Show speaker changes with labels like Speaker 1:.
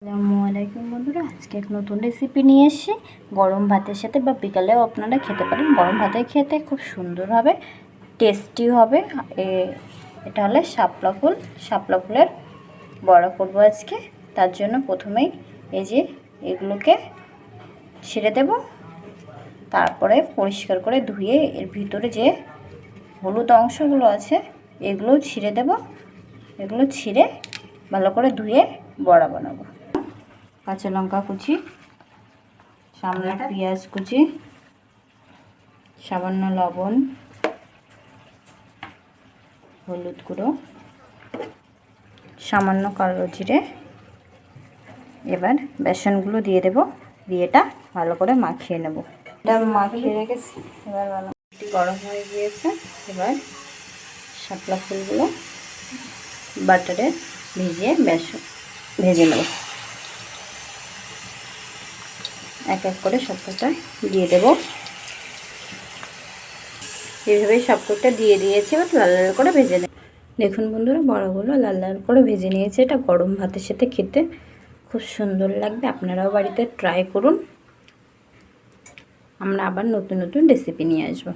Speaker 1: আসসালামু আলাইকুম বন্ধুরা, আজকে এক নতুন রেসিপি নিয়ে এসেছি। গরম ভাতের সাথে বা বিকালেও আপনারা খেতে পারেন। গরম ভাতে খেতে খুব সুন্দর হবে, টেস্টি হবে। এটা হলো শাপলা ফুলের বড়া করব আজকে। তার জন্য প্রথমেই এই যে এগুলোকে ছিঁড়ে দেব, তারপরে পরিষ্কার করে ধুয়ে এর ভিতরে যে হলুদ অংশগুলো আছে এগুলোও ছিঁড়ে দেব। এগুলো ছিঁড়ে ভালো করে ধুয়ে বড়া বানাবো। কাঁচা লঙ্কা কুচি, সামনে পেঁয়াজ কুচি, সামান্য লবণ, হলুদ গুঁড়ো, সামান্য কালো জিরে। এবার বেসনগুলো দিয়ে দেব, দিয়ে এটা ভালো করে মাখিয়ে নেব। এটা মাখিয়ে রেখেছি। এবার ভালো গরম হয়ে গিয়েছে। এবার শাপলা ফুলগুলো বাটারে ভিজিয়ে ভেজে নেব। এক এক করে সবকটা দিয়ে দেব। এইভাবে সবকটা দিয়ে দিয়েছি, এবার লাল লাল করে ভেজে নেব। দেখুন বন্ধুরা, বড়াগুলো লাল লাল করে ভেজে নিয়েছে। এটা গরম ভাতের সাথে খেতে খুব সুন্দর লাগবে। আপনারাও বাড়িতে ট্রাই করুন। আমরা আবার নতুন নতুন রেসিপি নিয়ে আসবো।